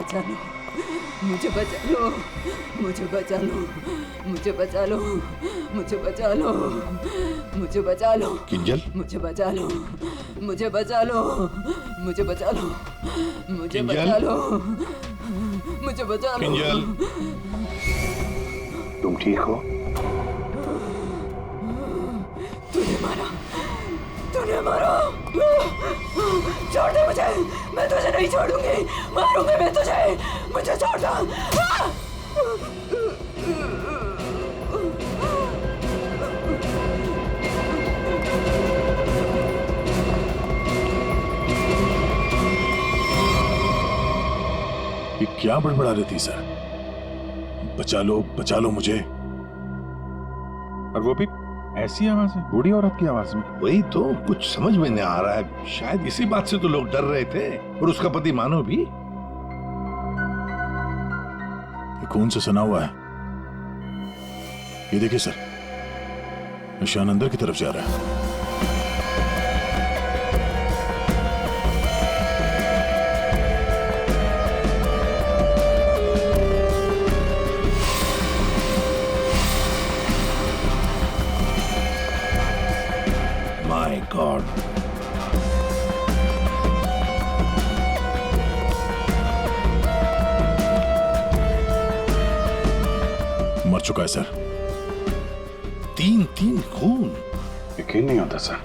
बचा लो, मुझे बचा लो, मुझे बचा लो, मुझे बचा लो, मुझे बचा लो, मुझे बचा लो, किंजल, मुझे बचा लो, मुझे बचा लो, मुझे बचा लो, मुझे बचा लो, मुझे बचा लो। किंजल, तुम ठीक हो? तूने मारा, तूने मारा। छोड़ दे मुझे, मैं तुझे नहीं छोड़ूंगी, मारूंगी मैं तुझे, मुझे छोड़ दो। ये क्या बड़बड़ा रही थी सर? बचा लो मुझे। और वो भी ऐसी आवाज है, बूढ़ी औरत की आवाज में। वही तो कुछ समझ में नहीं आ रहा है। शायद इसी बात से तो लोग डर रहे थे, और उसका पति मानो भी। ये खून से सना हुआ है। ये देखिए सर, निशान अंदर की तरफ जा रहा है। My God. मर चुका है सर। 3 खून। यकीन नहीं होता सर,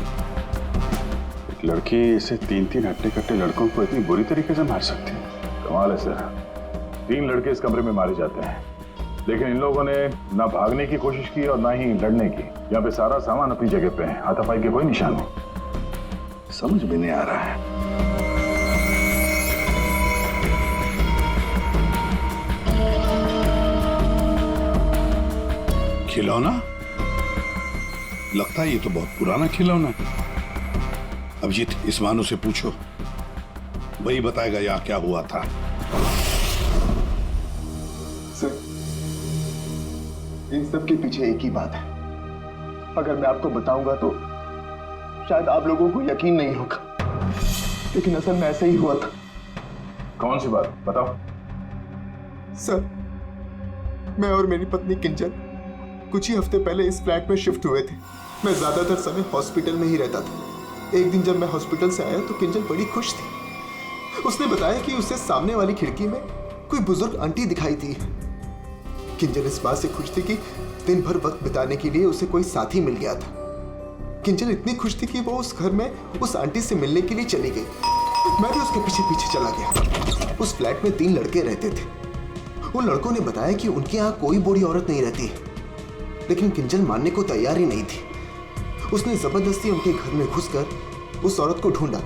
एक लड़की इसे 3 हट्टे कट्टे लड़कों को इतनी बुरी तरीके से मार सकती है। कमाल है सर, 3 लड़के इस कमरे में मारे जाते हैं, लेकिन इन लोगों ने ना भागने की कोशिश की और ना ही लड़ने की। यहाँ पे सारा सामान अपनी जगह पे है, हाथापाई के कोई निशान नहीं। समझ में नहीं आ रहा है। खिलौना? लगता है ये तो बहुत पुराना खिलौना है। अभिजीत, इस मानो से पूछो, वही बताएगा यहाँ क्या हुआ था। सर, इन सब के पीछे एक ही बात है। अगर मैं आपको बताऊंगा तो शायद आप लोगों को यकीन नहीं होगा, लेकिन असल में ऐसा ही हुआ था। कौन सी बात बताओ। सर, मैं और मेरी पत्नी किंजल कुछ ही हफ्ते पहले इस फ्लैट में शिफ्ट हुए थे। मैं ज्यादातर समय हॉस्पिटल में ही रहता था। एक दिन जब मैं हॉस्पिटल से आया तो किंजल बड़ी खुश थी। उसने बताया कि उसे सामने वाली खिड़की में कोई बुजुर्ग आंटी दिखाई थी। किंजल इस बात से खुश थी कि दिन भर वक्त बिताने के लिए उसे कोई साथी मिल गया था। किंजल इतनी खुश थी कि वो उस घर में उस आंटी से मिलने के लिए चली गई। मैं भी उसके पीछे पीछे चला गया। उस फ्लैट में 3 लड़के रहते थे। उन लड़कों ने बताया कि उनके यहाँ कोई बूढ़ी औरत नहीं रहती, लेकिन किंजल मानने को तैयार ही नहीं थी। उसने जबरदस्ती उनके घर में घुसकर उस औरत को ढूंढा,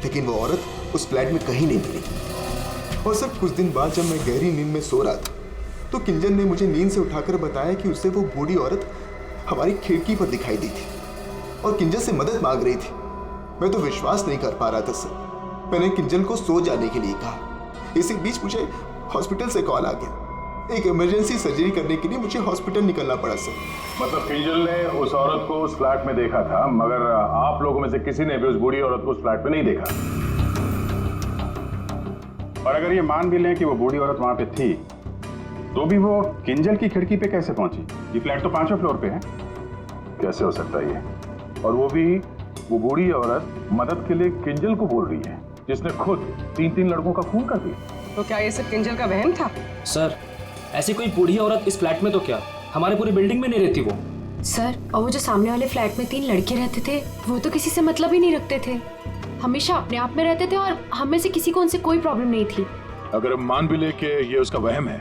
लेकिन वो औरत उस फ्लैट में कहीं नहीं मिली। और सर, कुछ दिन बाद जब मैं गहरी नींद में सो रहा था तो किंजल ने मुझे नींद से उठाकर बताया कि उसे वो बूढ़ी औरत हमारी खिड़की पर दिखाई दी थी और किंजल से मदद मांग रही थी। मैं तो विश्वास नहीं कर पा रहा था सर। मैंने किंजल को सो जाने के लिए कहा। इसी बीच मुझे हॉस्पिटल से कॉल आ गया। एक इमरजेंसी सर्जरी करने के लिए मुझे हॉस्पिटल निकलना पड़ा सर। मतलब किंजल ने उस औरत को उस फ्लैट में देखा था, मगर आप लोगों में से किसी ने भी उस बूढ़ी औरत को उस फ्लैट में नहीं देखा। और अगर ये मान भी लें कि वो बूढ़ी औरत वहां पे थी, तो भी वो किंजल की खिड़की पे कैसे पहुंची? ये फ्लैट तो 5वें फ्लोर पे है। कैसे हो सकता है ये? और वो भी वो बूढ़ी औरत मदद के लिए किंजल को बोल रही है, जिसने खुद 3 लड़कों का खून कर दिया। तो क्या ये सब किंजल का वहम था? सर, ऐसी कोई बूढ़ी औरत इस फ्लैट में तो क्या, हमारे पूरी बिल्डिंग में नहीं रहती वो। सर, और वो जो सामने वाले फ्लैट में 3 लड़के रहते थे, वो तो किसी से मतलब ही नहीं रखते थे। हमेशा अपने आप में रहते थे और हम में से किसी को उनसे कोई प्रॉब्लम नहीं थी। अगर हम मान भी ले कि ये उसका वहम है,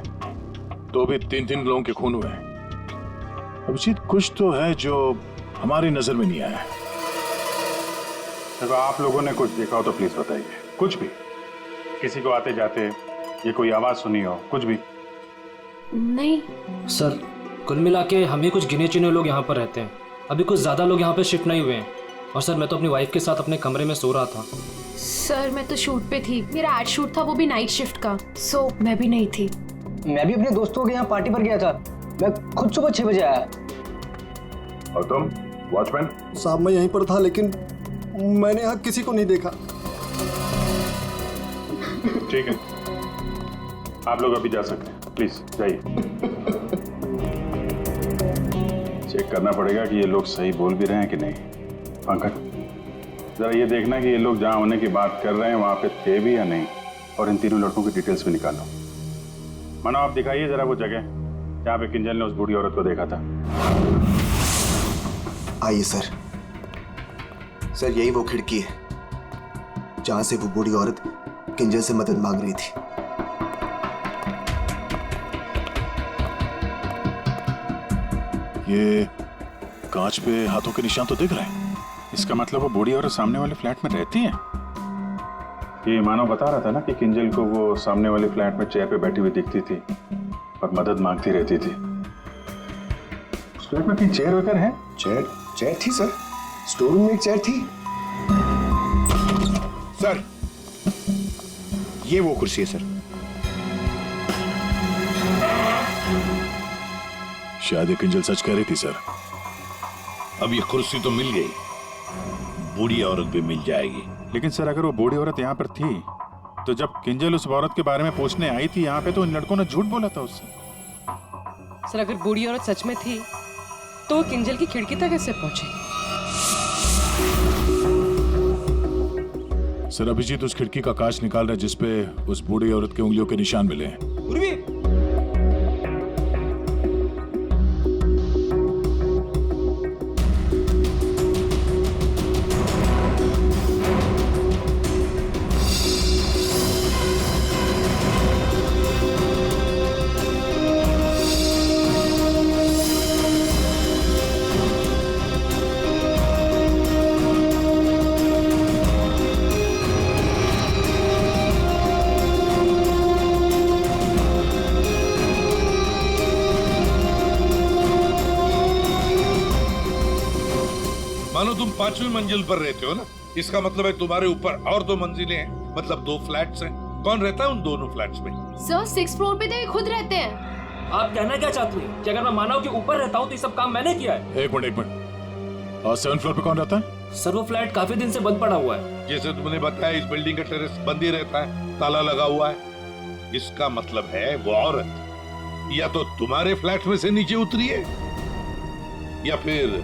तो भी 3 लोगों के खून हुए हैं। अभिजीत, कुछ तो है जो हमारी नजर में नहीं आया है। देखो, आप लोगों ने कुछ देखा हो तो प्लीज बताइए। कुछ भी, किसी को आते जाते ये कोई आवाज सुनी हो, कुछ भी? नहीं सर, कुल मिला के हम ही कुछ गिने चुने लोग यहाँ पर रहते हैं। अभी कुछ ज्यादा लोग यहाँ पे शिफ्ट नहीं हुए हैं। और सर, मैं तो अपनी वाइफ के साथ अपने कमरे में सो रहा था। सर, मैं तो शूट पे थी। मेरा एड शूट था, वो भी नाइट शिफ्ट का, सो मैं भी नहीं थी। मैं भी अपने दोस्तों के यहाँ पार्टी पर गया था। मैं खुद सुबह 6 बजे आया। और तुम वॉचमैन? साहब, मैं यहीं पर था, लेकिन मैंने यहाँ किसी को नहीं देखा। ठीक है, आप लोग अभी जा सकते हैं, प्लीज जाइए। चेक करना पड़ेगा कि ये लोग सही बोल भी रहे हैं कि नहीं। पंकज, जरा ये देखना कि ये लोग जहां होने की बात कर रहे हैं वहां पे थे भी या नहीं, और इन तीनों लड़कों की डिटेल्स भी निकालो। मानो आप दिखाइए जरा वो जगह जहां पे किंजल ने उस बूढ़ी औरत को देखा था। आइए सर। सर यही वो खिड़की है जहां से वो बूढ़ी औरत किंजल से मदद मांग रही थी। ये कांच पे हाथों के निशान तो दिख रहे हैं। इसका मतलब वो बूढ़ी औरत सामने वाले फ्लैट में रहती है। ये मानव बता रहा था ना कि किंजल को वो सामने वाले फ्लैट में चेयर पे बैठी हुई दिखती थी और मदद मांगती रहती थी। उस फ्लैट में कहीं चेयर वगैरह है? चेयर थी सर, स्टोर रूम में एक चेयर थी। सर ये वो कुर्सी है सर। शायद ये किंजल सच कह रही थी सर। अब ये कुर्सी तो मिल गई, बूढ़ी औरत भी मिल जाएगी। लेकिन सर अगर वो बूढ़ी औरत यहाँ पर थी तो जब किंजल उस औरत के बारे में पूछने आई थी यहाँ पे तो इन लड़कों ने झूठ बोला था उससे। सर अगर बूढ़ी औरत सच में थी तो वो किंजल की खिड़की तक कैसे पहुंची? सर अभिजीत उस खिड़की का कांच निकाल रहा है जिसपे उस बूढ़ी औरत के उंगलियों के निशान मिले हैं। मानो तुम 5वीं मंजिल पर रहते हो ना, इसका मतलब है तुम्हारे ऊपर और 2 मंजिलें हैं, मतलब 2 फ्लैट्स हैं। कौन रहता है उन दोनों फ्लैट्स में? सर 6th फ्लोर पे तो ये खुद रहते हैं। आप कहना क्या चाहती हैं कि अगर मैं मानव के ऊपर रहता हूँ तो ये सब काम मैंने किया है? एक मिनट। और 7th फ्लोर पे कौन रहता है? सर वो फ्लैट काफी दिन से बंद पड़ा हुआ है। जैसे तुमने बताया इस बिल्डिंग का टेरेस बंद ही रहता है, ताला लगा हुआ है। इसका मतलब है वो औरत या तो तुम्हारे फ्लैट में से नीचे उतरी है या फिर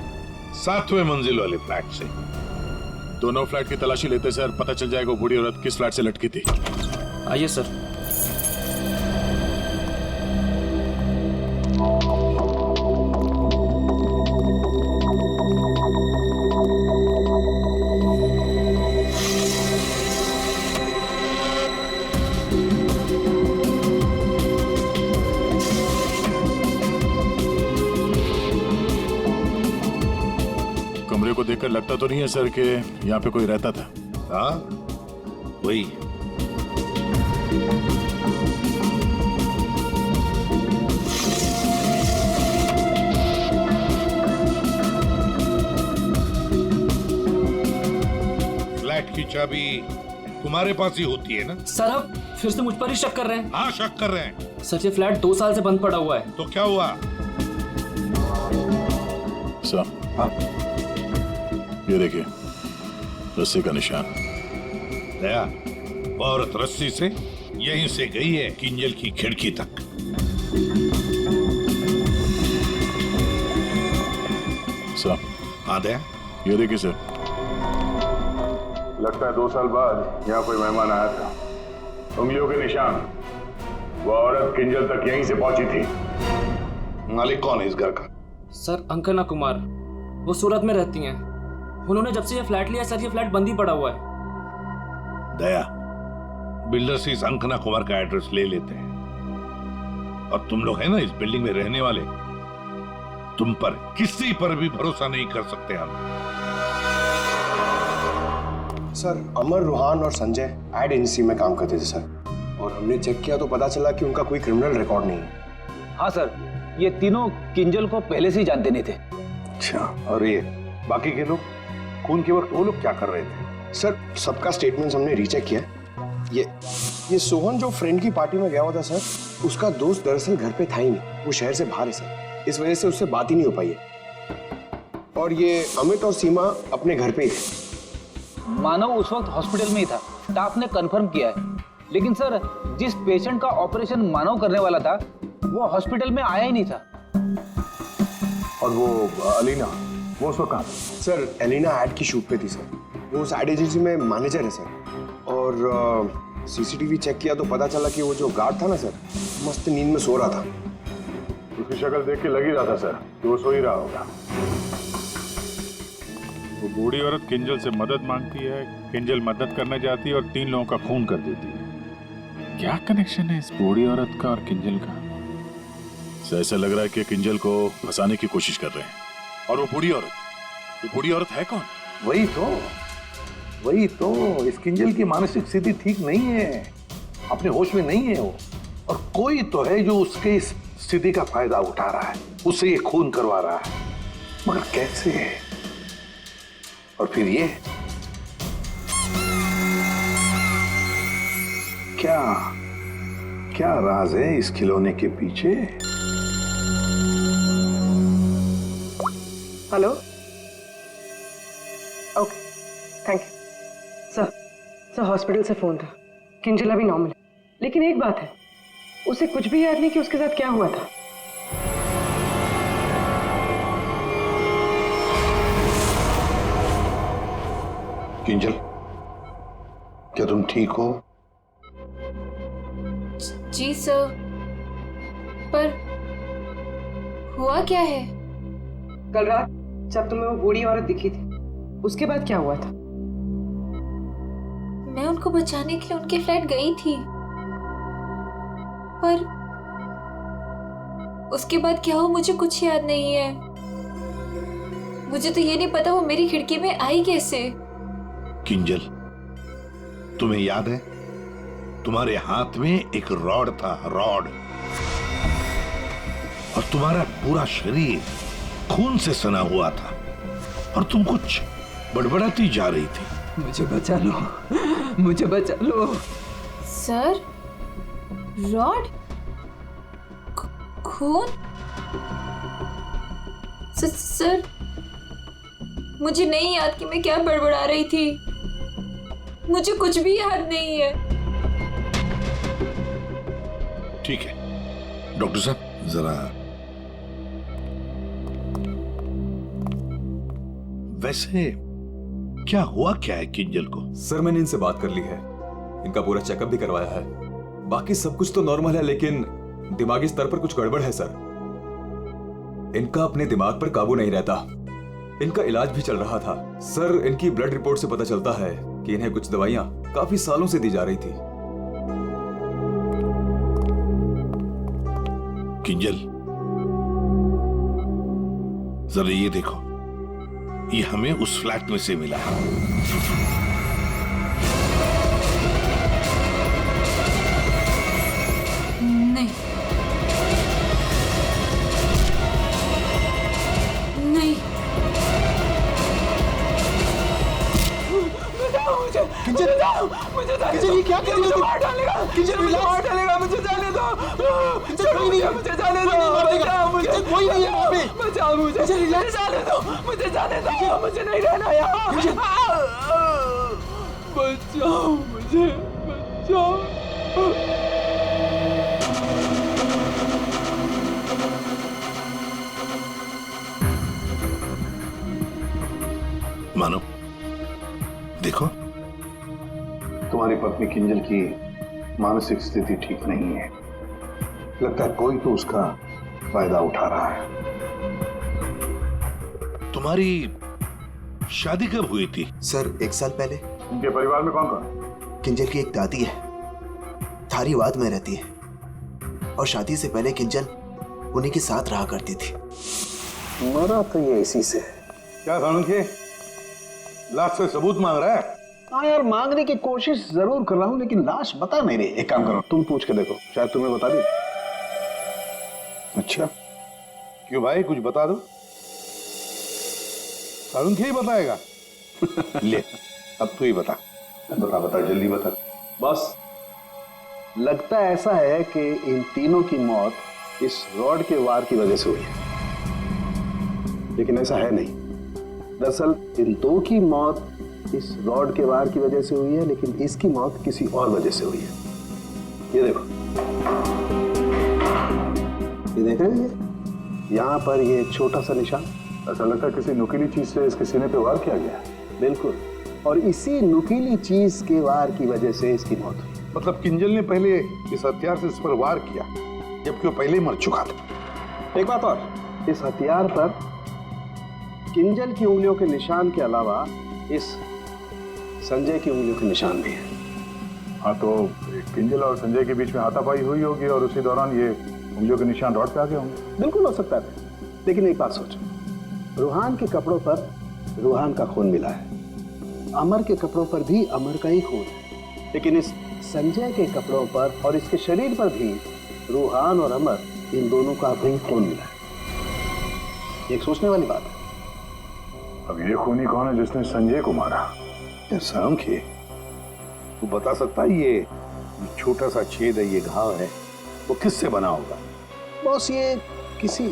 7वें मंजिल वाले फ्लैट से। दोनों फ्लैट की तलाशी लेते सर, पता चल जाएगा वो बूढ़ी औरत किस फ्लैट से लटकी थी। आइए सर। कमरे को देखकर लगता तो नहीं है सर कि यहाँ पे कोई रहता था। हाँ वही। फ्लैट की चाबी तुम्हारे पास ही होती है ना? सर आप फिर से मुझ पर ही शक कर रहे हैं? हाँ शक कर रहे हैं। सर ये फ्लैट 2 साल से बंद पड़ा हुआ है। तो क्या हुआ? सर हाँ ये देखिए रस्सी का निशान। दया, वो औरत रस्सी से यहीं से गई है किंजल की खिड़की तक। सर हाँ दया, ये देखिए सर। लगता है 2 साल बाद यहाँ कोई मेहमान आया था। उंगलियों के निशान, वो औरत किंजल तक यहीं से पहुंची थी। मालिक कौन है इस घर का? सर अंकना कुमार, वो सूरत में रहती हैं। उन्होंने जब से ये फ्लैट लिया सर ये फ्लैट बंद ही पड़ा हुआ है। दया, बिल्डर से इस अंकना कुमार का एड्रेस ले लेते हैं। और तुम लोग है ना इस बिल्डिंग में रहने वाले, तुम पर किसी पर भी भरोसा नहीं कर सकते हम। सर अमर, रोहान और संजय एड एजेंसी में काम करते थे सर, और हमने चेक किया तो पता चला कि उनका कोई क्रिमिनल रिकॉर्ड नहीं है। हाँ सर, ये तीनों किंजल को पहले से ही जानते नहीं थे। अच्छा, और ये बाकी के लोग खून के वक्त वो लोग क्या कर रहे थे? सर सबका स्टेटमेंट्स हमने रीचेक किया। ये सोहन जो फ्रेंड की पार्टी में गया हुआ था सर, उसका दोस्त दरअसल घर पे था ही नहीं, वो शहर से बाहर है सर, इस वजह से उससे बात ही नहीं हो पाई है। और ये अमित और सीमा अपने घर पे ही थे। मानव उस वक्त हॉस्पिटल में ही था, स्टाफ ने कंफर्म किया है। लेकिन सर जिस पेशेंट का ऑपरेशन मानव करने वाला था वो हॉस्पिटल में आया ही नहीं था। और वो अलीना, वो उसको कहाँ? सर एलिना एड की शूट पे थी सर। वो उस एड एजेंसी में मैनेजर है सर। और सीसीटीवी चेक किया तो पता चला कि वो जो गार्ड था ना सर, मस्त नींद में सो रहा था। उसकी शक्ल देख के लग ही रहा था सर कि वो सो ही रहा होगा। वो बूढ़ी औरत किंजल से मदद मांगती है, किंजल मदद करना चाहती है और 3 लोगों का खून कर देती है। क्या कनेक्शन है इस बूढ़ी औरत का और किंजल का? ऐसा लग रहा है कि किंजल को फंसाने की कोशिश कर रहे हैं। और वो बूढ़ी औरत है कौन? वही तो इस किंजल की मानसिक स्थिति ठीक नहीं है, अपने होश में नहीं है वो। और कोई तो है जो उसके इस स्थिति का फायदा उठा रहा है, उससे ये खून करवा रहा है, मगर कैसे? और फिर ये क्या राज है इस खिलौने के पीछे? Hello, okay, thank you. Sir hospital से फोन था। किंजल अभी नॉर्मल है, लेकिन एक बात है, उसे कुछ भी याद नहीं कि उसके साथ क्या हुआ था। किंजल, क्या तुम ठीक हो? जी सर, पर हुआ क्या है? कल रात जब तुम्हें वो बूढ़ी औरत दिखी थी, उसके बाद क्या हुआ था? मैं उनको बचाने के लिए उनके फ्लैट गई थी, पर उसके बाद क्या हुआ मुझे कुछ याद नहीं है। मुझे तो ये नहीं पता वो मेरी खिड़की में आई कैसे। किंजल, तुम्हें याद है तुम्हारे हाथ में एक रॉड था, रॉड, और तुम्हारा पूरा शरीर खून से सना हुआ था और तुम कुछ बड़बड़ाती जा रही थी। मुझे बचा लो, मुझे बचा लो। सर, रॉड, खून? सर, मुझे नहीं याद कि मैं क्या बड़बड़ा रही थी। मुझे कुछ भी याद नहीं है। ठीक है डॉक्टर साहब, जरा वैसे क्या हुआ क्या है किंजल को? सर मैंने इनसे बात कर ली है, इनका पूरा चेकअप भी करवाया है। बाकी सब कुछ तो नॉर्मल है, लेकिन दिमागी स्तर पर कुछ गड़बड़ है सर। इनका अपने दिमाग पर काबू नहीं रहता। इनका इलाज भी चल रहा था सर। इनकी ब्लड रिपोर्ट से पता चलता है कि इन्हें कुछ दवाइयां काफी सालों से दी जा रही थी। किंजल, जरा ये देखो, ये हमें उस फ्लैट में से मिला। नहीं, नहीं, किंजल, किंजल ये क्या कर रही हो तुम? मार डालेगा, किंजल मार डालेगा, मुझे जाने दो। किंजल कोई नहीं है, मुझे जाने दो। किंजल कोई नहीं है वहाँ पे। बचाओ मुझे, जाने दो, मुझे जाने दो, मुझे नहीं रहना यहाँ। बचाओ मुझे, बचाओ। मानो, देखो, तुम्हारी पत्नी किंजल की मानसिक स्थिति ठीक नहीं है। लगता है कोई तो उसका फायदा उठा रहा है। तुम्हारी शादी कब हुई थी? सर 1 साल पहले। इनके परिवार में कौन कौन? किंजल की एक दादी है, थारीवाद में रहती है, और शादी से पहले किंजल उन्हीं के साथ रहा करती थी। मरा तो ये इसी से। क्या सालुंखे, लाश से सबूत मांग रहा है? हाँ यार, मांगने की कोशिश जरूर कर रहा हूँ, लेकिन लाश बता नहीं रही। एक काम करो, तुम पूछ के देखो, शायद तुम्हें बता दी। अच्छा, क्यों भाई, कुछ बता दो। सालुंखे ही बताएगा। ले, अब तू ही बता। बता जल्दी बता। बस लगता ऐसा है कि इन तीनों की मौत इस रॉड के वार की वजह से हुई है, लेकिन ऐसा है नहीं। दरअसल इन 2 की मौत इस रॉड के वार की वजह से हुई है, लेकिन इसकी मौत किसी और वजह से हुई है। ये देखो, ये देख रहे हैं, ये यहाँ पर ये छोटा सा निशान। ऐसा लगता है किसी नुकीली चीज से इसके सीने पे वार किया गया है। बिल्कुल, और इसी नुकीली चीज के वार की वजह से इसकी मौत हुई। मतलब किंजल ने पहले इस हथियार से इस पर वार किया, जबकि वो पहले ही मर चुका था। एक बात और, इस हथियार पर किंजल की उंगलियों के निशान के अलावा इस संजय की उंगलियों के निशान भी है। हाँ, तो किंजल और संजय के बीच में हाथापाई हुई होगी और उसी दौरान ये उंगलियों के निशान रॉड पे आ गए होंगे। बिल्कुल हो सकता है, लेकिन एक बात सोचो, रूहान के कपड़ों पर रूहान का खून मिला है, अमर के कपड़ों पर भी अमर का ही खून है, लेकिन इस संजय के कपड़ों पर और इसके शरीर पर भी रूहान और अमर, इन दोनों का भी खून मिला है। एक सोचने वाली बात है। अब ये खूनी कौन है जिसने संजय को मारा? सांख्य, तू बता सकता है ये छोटा सा छेद है, ये घाव है, वो किससे बना होगा? बॉस, ये किसी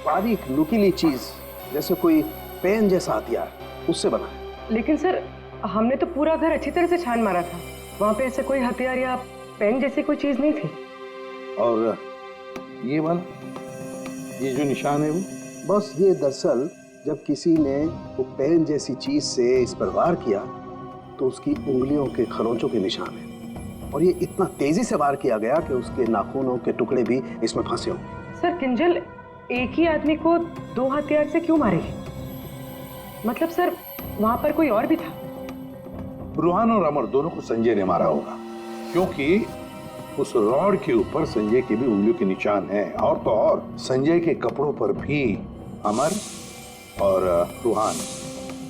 बारीक नुकीली चीज जैसे कोई पेन जैसा हथियार, उससे बना है। लेकिन सर, हमने तो पूरा घर अच्छी तरह से छान मारा था, वहां पे ऐसे कोई हथियार या पेन जैसी कोई चीज नहीं थी। और ये वाला, ये जो निशान है वो? बस ये दरअसल जब किसी ने वो पेन जैसी चीज से इस पर वार किया तो उसकी उंगलियों के खरोंचों के निशान है, और ये इतना तेजी से वार किया गया कि उसके नाखूनों के टुकड़े भी इसमें फंसे होंगे। सर, किंजल एक ही आदमी को दो हथियार से क्यों मारेगी? मतलब सर, वहां पर कोई और भी था? रूहान और अमर दोनों को संजय ने मारा होगा, क्योंकि उस रॉड के ऊपर संजय की भी उंगलियों के निशान हैं, और तो और संजय के कपड़ों पर भी अमर और रूहान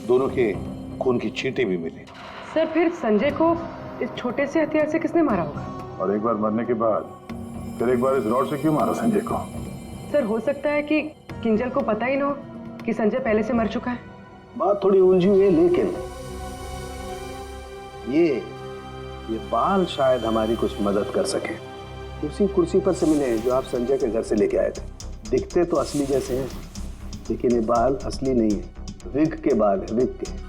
दोनों के खून की छींटे भी मिले। सर, फिर संजय को इस छोटे से हथियार से किसने मारा होगा? और एक बार मरने के बाद फिर एक बार इस रॉड से क्यों मारा संजय को? सर, हो सकता है कि किंजल को पता ही ना हो कि संजय पहले से मर चुका है। बात थोड़ी उलझी हुई है, लेकिन ये बाल शायद हमारी कुछ मदद कर सके। उसी कुर्सी पर से मिले जो आप संजय के घर से लेके आए थे। दिखते तो असली जैसे हैं, लेकिन ये बाल असली नहीं है, विग के बाल है, विग के।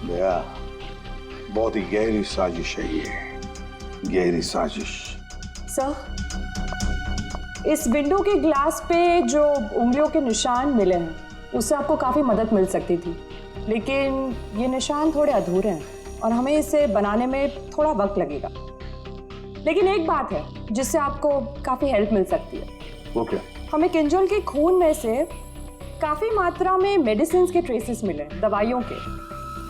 दया, बहुत ही गहरी साजिश है ये, गहरी साजिश। सर, इस विंडो के ग्लास पे जो उंगलियों के निशान मिले हैं, उससे आपको काफ़ी मदद मिल सकती थी, लेकिन ये निशान थोड़े अधूरे हैं और हमें इसे बनाने में थोड़ा वक्त लगेगा। लेकिन एक बात है जिससे आपको काफ़ी हेल्प मिल सकती है। वो क्या? हमें किंजल के खून में से काफ़ी मात्रा में मेडिसिन के ट्रेसेस मिले, दवाइयों के।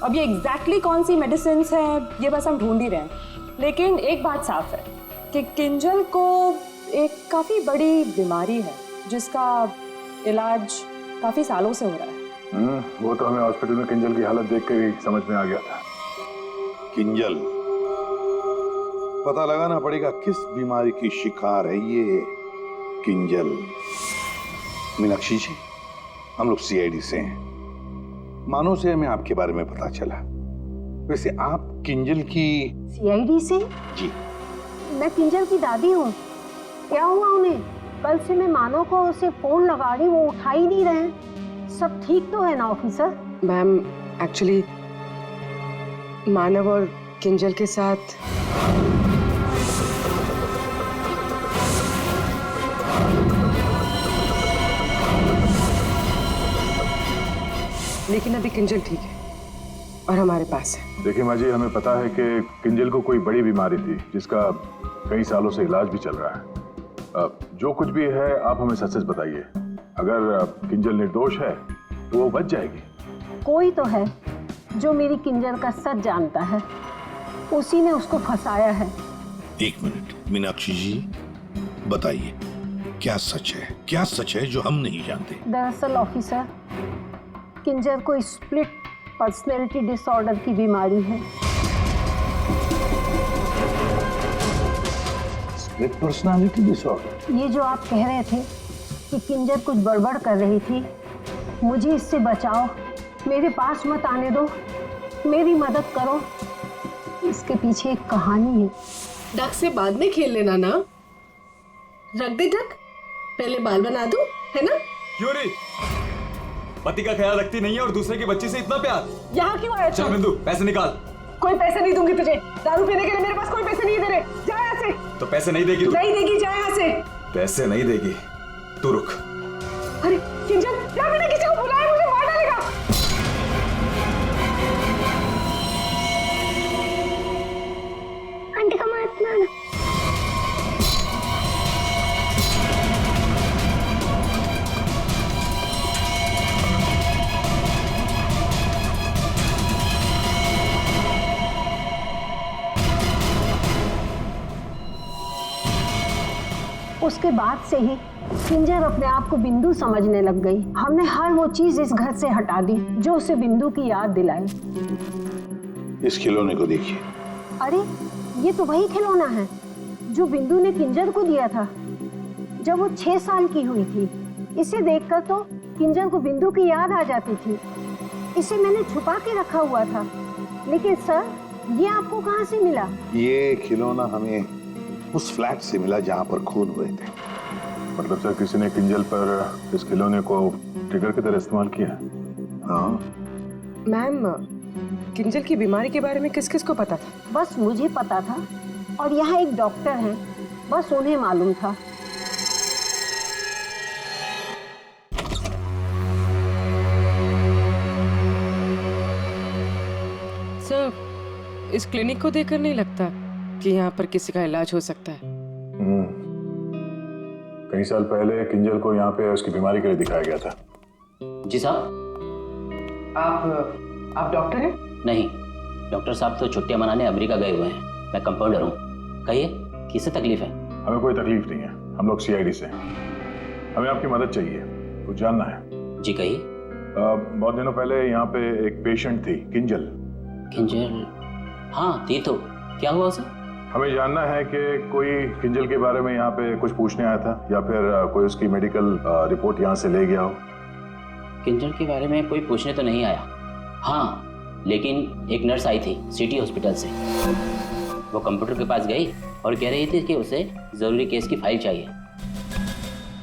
अब ये एग्जैक्टली कौन सी मेडिसिन हैं ये बस हम ढूंढ ही रहे हैं, लेकिन एक बात साफ है कि किंजल को एक काफ़ी बड़ी बीमारी है जिसका इलाज काफ़ी सालों से हो रहा है। वो तो हमें हॉस्पिटल में किंजल की हालत देख के ही समझ में आ गया था। किंजल, पता लगाना पड़ेगा किस बीमारी की शिकार है ये किंजल। मीनाक्षी जी, हम लोग सीआईडी से हैं, मानो से हमें आपके बारे में पता चला। वैसे आप किंजल की? सीआईडी से? जी। मैं किंजल की दादी हूँ। क्या हुआ उन्हें? कल से मैं मानो को उसे फोन लगा रही, वो उठा ही नहीं रहे। सब ठीक तो है ना ऑफिसर? मैम, एक्चुअली मानव और किंजल के साथ लेकिन अभी किंजल ठीक है और हमारे पास है। देखिए माँ जी, हमें पता है कि किंजल को कोई बड़ी बीमारी थी जिसका कई सालों से इलाज भी चल रहा है। जो कुछ भी है आप हमें सच सच बताइए। अगर किंजल निर्दोष है तो वो बच जाएगी। कोई तो है जो मेरी किंजल का सच जानता है, उसी ने उसको फंसाया है। एक मिनट मीनाक्षी जी, बताइए क्या सच है? क्या सच है जो हम नहीं जानते? दरअसल ऑफिसर, किंजल को स्प्लिट पर्सनैलिटी डिसऑर्डर की बीमारी है। Split personality disorder? ये जो आप कह रहे थे कि किंजल कुछ गड़बड़ कर रही थी, मुझे इससे बचाओ, मेरे पास मत आने दो, मेरी मदद करो। इसके पीछे एक कहानी है। डक से बाद में खेल लेना ना। रख दे डक, पहले बाल बना दूं, है ना? क्यों रे? पति का ख्याल रखती नहीं है और दूसरे के बच्चे से इतना प्यार। यहाँ क्यों आया? चल बिंदु, पैसे निकाल। कोई पैसे नहीं दूंगी तुझे। दारू पीने के लिए मेरे पास कोई पैसे नहीं दे रहे। जा यहाँ से। तो पैसे नहीं देगी तू? नहीं देगी, जा यहाँ से। पैसे नहीं देगी, तू रुक। अरे किंजल, क्या मैंने किसी को बुलाया? मुझे मार डालेगा। आंटी का मार ना। उसके बाद से ही किंजल अपने आप को बिंदु समझने लग गई। हमने हर वो चीज इस घर से हटा दी जो उसे बिंदु की याद दिलाए। इस खिलौने को देखिए। अरे ये तो वही खिलौना है जो बिंदु ने किंजल को दिया था जब वो 6 साल की हुई थी। इसे देखकर तो किंजल को बिंदु की याद आ जाती थी। इसे मैंने छुपा के रखा हुआ था। लेकिन सर, ये आपको कहाँ से मिला? ये खिलौना हमें उस फ्लैट से मिला जहां पर खून हुए थे। मतलब सर, किसी ने किंजल पर इस खिलौने को ट्रिगर की तरह इस्तेमाल किया? हाँ मैम, किंजल की बीमारी के बारे में किस किस को पता था? बस मुझे पता था और यहाँ एक डॉक्टर हैं, बस उन्हें मालूम था। सर, इस क्लिनिक को देखकर नहीं लगता कि यहाँ पर किसी का इलाज हो सकता है। कई साल पहले किंजल को यहाँ पे उसकी बीमारी के लिए दिखाया गया था। जी साहब। आप डॉक्टर हैं? नहीं, डॉक्टर साहब तो छुट्टियां मनाने अमेरिका गए हुए हैं। मैं कंपाउंडर हूँ। कहिए, किससे तकलीफ है? हमें कोई तकलीफ नहीं है, हम लोग CID से हैं। हमें आपकी मदद चाहिए, कुछ जानना है। जी कहिए। बहुत दिनों पहले यहाँ पे एक पेशेंट थी, किंजल। किंजल? हाँ थी तो, क्या हुआ उसे? हमें जानना है कि कोई किंजल के बारे में यहाँ पे कुछ पूछने आया था या फिर कोई उसकी मेडिकल रिपोर्ट यहाँ से ले गया हो। किंजल के बारे में कोई पूछने तो नहीं आया। हाँ, लेकिन एक नर्स आई थी सिटी हॉस्पिटल से। वो कंप्यूटर के पास गई और कह रही थी कि उसे जरूरी केस की फाइल चाहिए।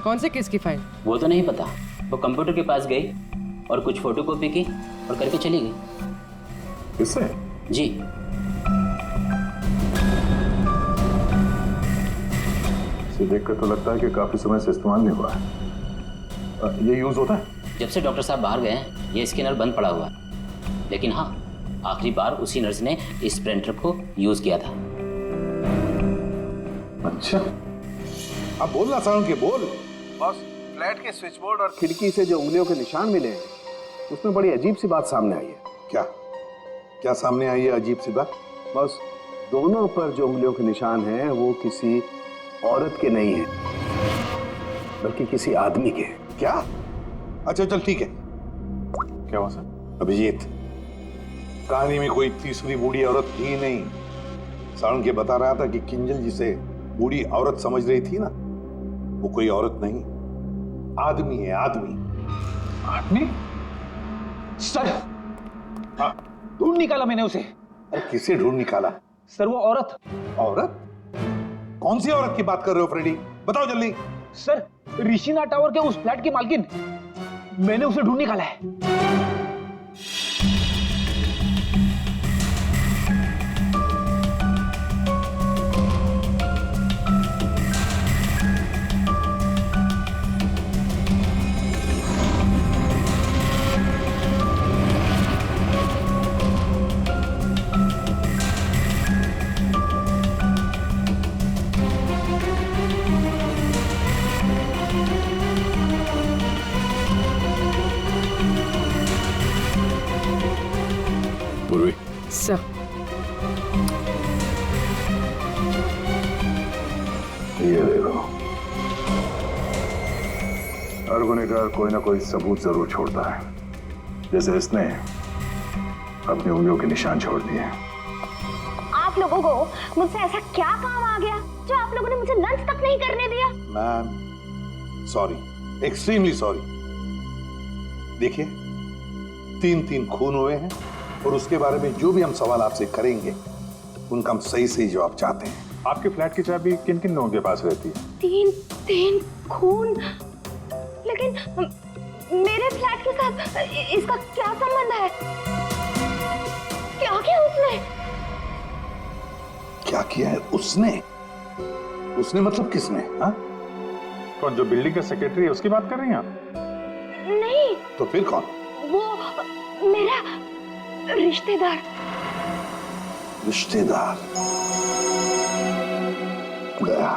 कौन से केस की फाइल? वो तो नहीं पता। वो कंप्यूटर के पास गई और कुछ फोटोकॉपी की और करके चली गई। किससे? जी। इसे देखकर तो लगता है कि काफी समय से इस्तेमाल नहीं हुआ है। ये यूज होता है? जब से डॉक्टर साहब बाहर गए हैं ये स्कैनर बंद पड़ा हुआ है। लेकिन हाँ, आखिरी बार उसी नर्स ने इस प्रिंटर को यूज किया था। अच्छा, अब बोलना साउंड के बोल। बस, फ्लैट के स्विच बोर्ड और खिड़की से जो उंगलियों के निशान मिले हैं उसमें बड़ी अजीब सी बात सामने आई है। क्या सामने आई है अजीब सी बात? बस, दोनों पर जो उंगलियों के निशान हैं वो किसी औरत के नहीं है बल्कि किसी आदमी के। क्या? अच्छा चल ठीक है। क्या हुआ सर? अभिजीत, कहानी में कोई तीसरी बूढ़ी औरत थी नहीं। सारण के बता रहा था कि किंजल जिसे बूढ़ी औरत समझ रही थी ना, वो कोई औरत नहीं, आदमी है। आदमी? सर, हाँ, ढूंढ निकाला मैंने उसे। अरे किसे ढूंढ निकाला? सर, वो औरत। औरत? कौन सी औरत की बात कर रहे हो फ्रेडी? बताओ जल्दी। सर, ऋषिना टावर के उस फ्लैट की मालकिन, मैंने उसे ढूंढ निकाला है। सर, ये देखो, हर गुनहगार कोई ना कोई सबूत जरूर छोड़ता है, जैसे इसने अपनी उंगलियों के निशान छोड़ दिए। आप लोगों को मुझसे ऐसा क्या काम आ गया जो आप लोगों ने मुझे लंच तक नहीं करने दिया? Ma'am sorry, extremely sorry. देखिए, 3 खून हुए हैं और उसके बारे में जो भी हम सवाल आपसे करेंगे उनका हम सही जवाब चाहते हैं। आपके फ्लैट की चाबी किन किन लोगों के पास रहती है? 3 खून, लेकिन मेरे फ्लैट के साथ इसका क्या संबंध है? क्या किया उसने? क्या किया है उसने? उसने मतलब किसने? हाँ? कौन, जो बिल्डिंग का सेक्रेटरी है उसकी बात कर रही हैं आप? नहीं, तो फिर कौन? वो मेरा रिश्तेदार। रिश्तेदार? दया,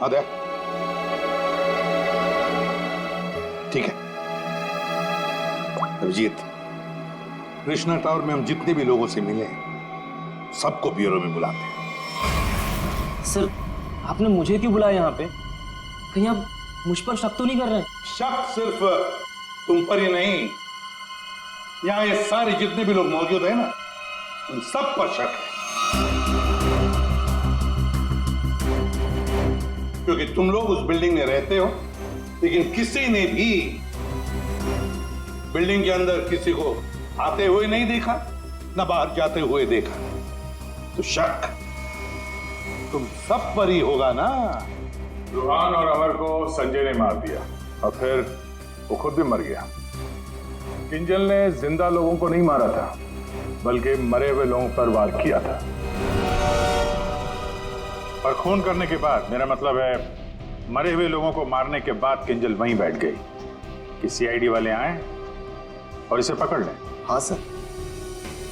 हाँ दया, ठीक है। अभिजीत, कृष्णा टावर में हम जितने भी लोगों से मिले सबको ब्यूरो में बुलाते हैं। सर, आपने मुझे क्यों बुलाया यहाँ पे? कहीं आप मुझ पर शक तो नहीं कर रहे हैं? शक सिर्फ तुम पर ही नहीं, यहाँ ये सारे जितने भी लोग मौजूद हैं ना, उन सब पर शक है। क्योंकि तुम लोग उस बिल्डिंग में रहते हो, लेकिन किसी ने भी बिल्डिंग के अंदर किसी को आते हुए नहीं देखा, ना बाहर जाते हुए देखा। तो शक तुम सब पर ही होगा ना। रूहान और अमर को संजय ने मार दिया और फिर वो खुद भी मर गया। किंजल ने जिंदा लोगों को नहीं मारा था, बल्कि मरे हुए लोगों पर वार किया था। और खून करने के बाद, मेरा मतलब है मरे हुए लोगों को मारने के बाद किंजल वहीं बैठ गई कि सीआईडी वाले आए और इसे पकड़ लें। हाँ सर,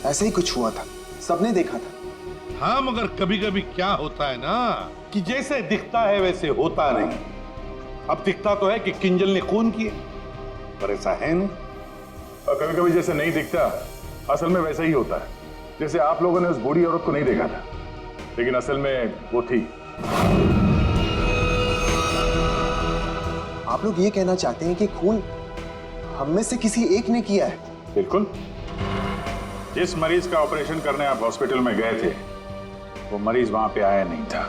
ऐसे ही कुछ हुआ था, सबने देखा था। हाँ, मगर कभी कभी क्या होता है ना कि जैसे दिखता है वैसे होता नहीं। अब दिखता तो है कि किंजल ने खून किए, पर ऐसा है नहीं। और कभी कभी जैसे नहीं दिखता, असल में वैसा ही होता है। जैसे आप लोगों ने उस बूढ़ी औरत को नहीं देखा था, लेकिन असल में वो थी। आप लोग ये कहना चाहते हैं कि खून हम में से किसी एक ने किया है? बिल्कुल। जिस मरीज का ऑपरेशन करने आप हॉस्पिटल में गए थे, वो मरीज वहां पे आया नहीं था।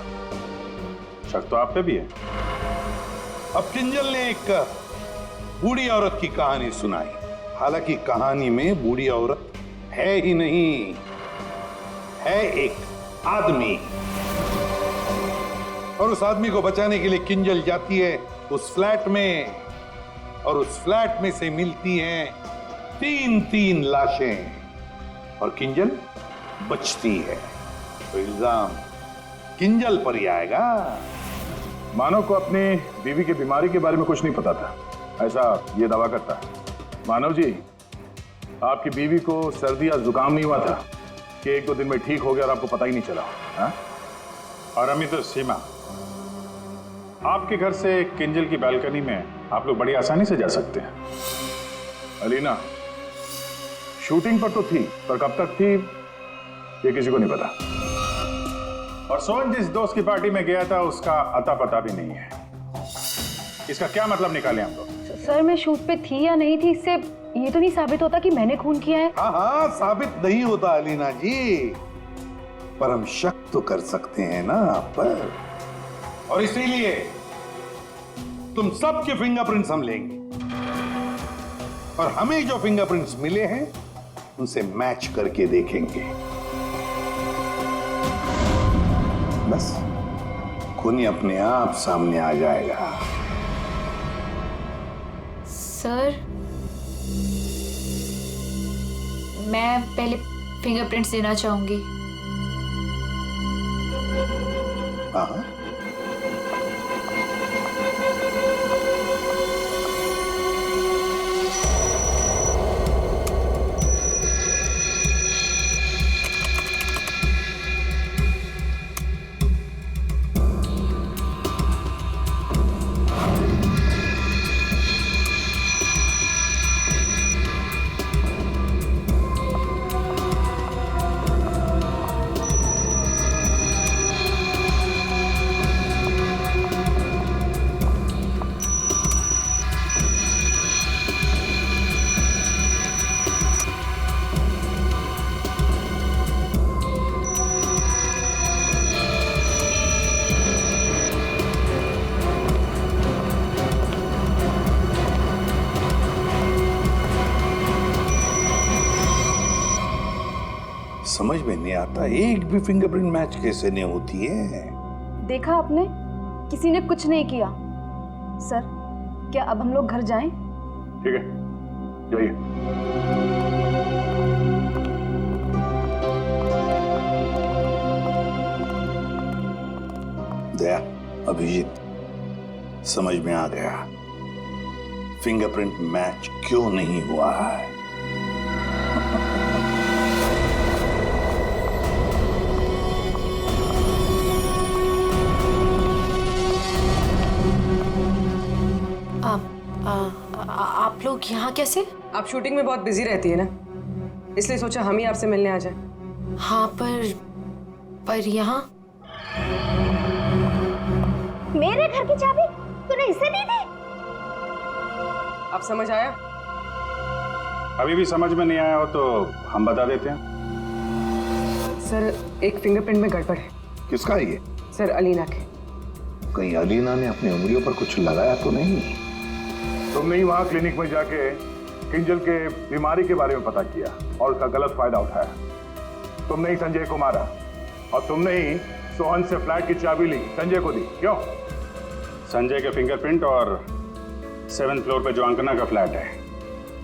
शक तो आप पे भी है। अब किंजल ने एक बूढ़ी औरत की कहानी सुनाई। हालांकि कहानी में बूढ़ी औरत है ही नहीं, है एक आदमी। और उस आदमी को बचाने के लिए किंजल जाती है उस फ्लैट में, और उस फ्लैट में से मिलती हैं 3-3 लाशें, और किंजल बचती है। तो इल्जाम किंजल पर ही आएगा। मानव को अपनी बीवी की बीमारी के बारे में कुछ नहीं पता था, ऐसा ये दावा करता है। मानव जी, आपकी बीवी को सर्दी या जुकाम नहीं हुआ था कि 1-2 दिन में ठीक हो गया और आपको पता ही नहीं चला? हा? और अमित तो सीमा, आपके घर से किंजल की बालकनी में आप लोग बड़ी आसानी से जा सकते हैं। अलीना शूटिंग पर तो थी, पर कब तक थी ये किसी को नहीं पता। और सोहन जिस दोस्त की पार्टी में गया था उसका अता पता भी नहीं है। इसका क्या मतलब निकाले हम लोग? सर, मैं शूट पे थी या नहीं थी, इससे ये तो नहीं साबित होता कि मैंने खून किया है। हाँ हाँ, साबित नहीं होता अलीना जी, पर हम शक तो कर सकते हैं ना आप पर। और इसीलिए तुम सबके फिंगरप्रिंट्स हम लेंगे, और हमें जो फिंगरप्रिंट्स मिले हैं उनसे मैच करके देखेंगे। बस खून ही अपने आप सामने आ जाएगा। सर, मैं पहले फिंगरप्रिंट्स देना चाहूंगी। हाँ, समझ में नहीं आता, एक भी फिंगरप्रिंट मैच कैसे नहीं होती है। देखा आपने, किसी ने कुछ नहीं किया। सर, क्या अब हम लोग घर जाएं? ठीक है, जाइए। दया, अभिजीत, समझ में आ गया फिंगरप्रिंट मैच क्यों नहीं हुआ है। आप लोग यहाँ कैसे? आप शूटिंग में बहुत बिजी रहती है ना, इसलिए सोचा हम ही आपसे मिलने आ जाएं। हाँ, पर यहाँ मेरे घर की चाबी तूने इसे दी थी? अब समझ आया? अभी भी समझ में नहीं आया हो तो हम बता देते हैं। सर, एक फिंगरप्रिंट में गड़बड़ है। किसका है ये? सर, अलीना के। कहीं अलीना ने अपनी उंगलियों पर कुछ लगाया तो नहीं? तुमने ही वहां क्लिनिक में जाके किंजल के बीमारी के बारे में पता किया और उसका गलत फायदा उठाया। तुमने ही संजय को मारा और तुमने ही सोहन से फ्लैट की चाबी ली, संजय को दी। क्यों? संजय के फिंगरप्रिंट और 7th फ्लोर पे जो अंकना का फ्लैट है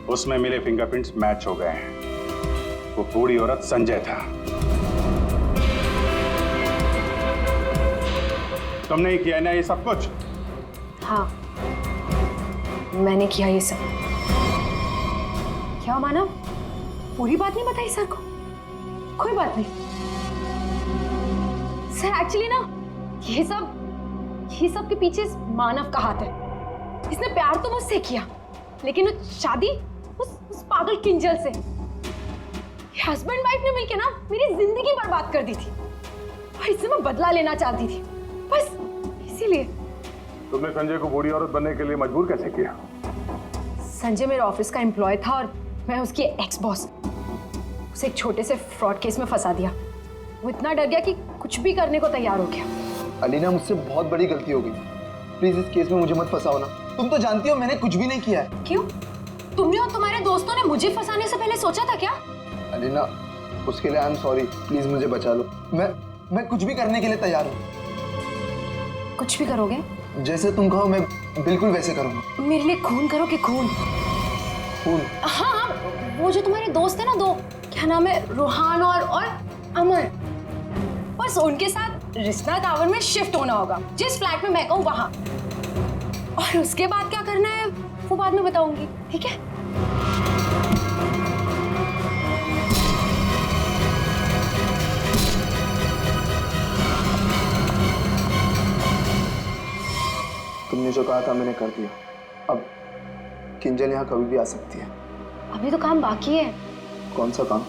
उसमें मिले फिंगरप्रिंट्स मैच हो गए हैं। वो बूढ़ी औरत संजय था। तुमने ही किया ना ये सब कुछ? हाँ, मैंने किया ये सब। क्या मानव, पूरी बात नहीं बताई सर को? कोई बात नहीं सर, एक्चुअली ना ये सब के पीछे मानव का हाथ है। इसने प्यार तो मुझसे किया, लेकिन वो शादी उस पागल किंजल से। हस्बैंड वाइफ ने मिलके ना मेरी जिंदगी बर्बाद कर दी थी और इससे मैं बदला लेना चाहती थी, बस इसीलिए। तुमने संजय को बूढ़ी औरत बनने के लिए मजबूर कैसे किया? संजय मेरे ऑफिस का एम्प्लॉय था और मैं उसकी एक्स बॉस। उसे एक छोटे से फ्रॉड केस में फंसा दिया। वो इतना डर गया कि कुछ भी करने को तैयार हो गया। अलीना, मुझसे बहुत बड़ी गलती हो गई, प्लीज इस केस में मुझे मत फंसाओ ना। तुम तो जानती हो मैंने कुछ भी नहीं किया है। क्यों? तुमने और तुम्हारे दोस्तों ने मुझे फंसाने से पहले सोचा था क्या? अलीना, उसके लिए आई एम सॉरी, प्लीज मुझे बचा लो। मैं कुछ भी करने के लिए तैयार हूँ। कुछ भी करोगे? जैसे तुम कहो मैं बिल्कुल वैसे करूँगा। मेरे लिए खून करोगे? खून? हाँ, वो जो तुम्हारे दोस्त है ना, दो, क्या नाम है, रूहान और अमर, बस उनके साथ रिश्ता टावर में शिफ्ट होना होगा, जिस फ्लैट में मैं कहूँ वहां। और उसके बाद क्या करना है वो बाद में बताऊंगी, ठीक है? तुमने जो कहा था मैंने कर दिया। अब किंजल यहाँ कभी भी आ सकती है। अभी तो काम बाकी है। कौन सा काम?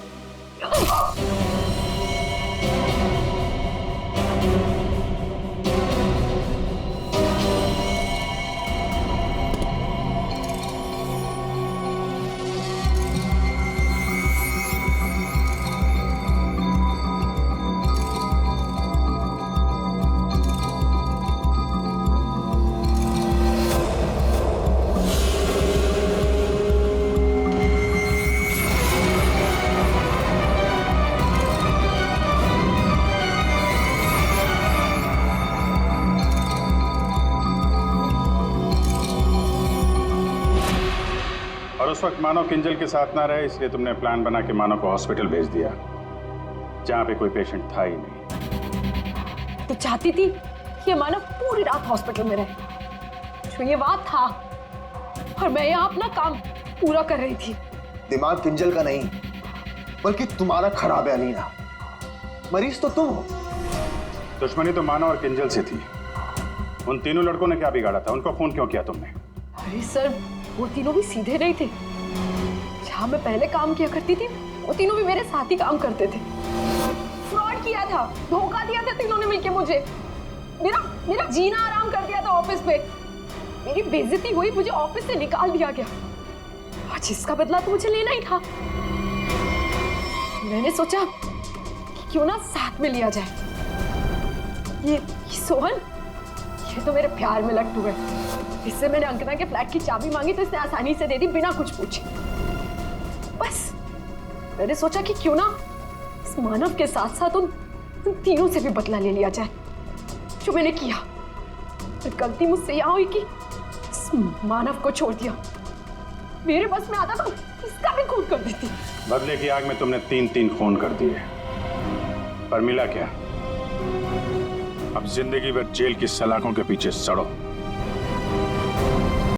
उस वक्त मानव किंजल के साथ ना रहे, इसलिए तुमने प्लान बना के मानव को हॉस्पिटल भेज दिया जहां पे कोई पेशेंट था ही नहीं। तो चाहती थी कि मानव पूरी रात हॉस्पिटल में रहे, जो ये बात था, और मैं यहाँ अपना काम पूरा कर रही थी। दिमाग किंजल का नहीं बल्कि तुम्हारा खराब है अलीना। मरीज तो तुम हो। दुश्मनी तो मानव और किंजल से थी। उन तीनों लड़कों ने क्या बिगाड़ा था? उनको फोन क्यों किया तुमने? अरे सर, वो तीनों भी सीधे नहीं थे। जहां मैं पहले काम किया करती थी वो तीनों भी मेरे साथ ही काम करते थे। फ्रॉड किया था, धोखा दिया था तीनों ने मिलके मुझे। मेरा जीना आराम कर दिया था ऑफिस पे। मेरी बेइज्जती हुई, मुझे ऑफिस से निकाल दिया गया, और जिसका बदला तो मुझे लेना ही था। मैंने सोचा कि क्यों ना साथ में लिया जाए। ये सोहन, ये तो मेरे प्यार में लट्टू है। इससे मैंने अंकना के फ्लैट की चाबी मांगी तो इसने आसानी से दे दी, बिना कुछ पूछे। बस मैंने सोचा कि क्यों ना इस मानव के साथ साथ उन तीनों से भी बदला ले लिया जाए जो मैंने किया। और गलती मुझसे यहां हुई कि इस मानव को छोड़ दिया। मेरे बस में आता तो इसका भी खून कर देती। बदले की आग में तुमने 3 खून कर दिए, पर मिला क्या? अब जिंदगी भर जेल की सलाखों के पीछे सड़ो।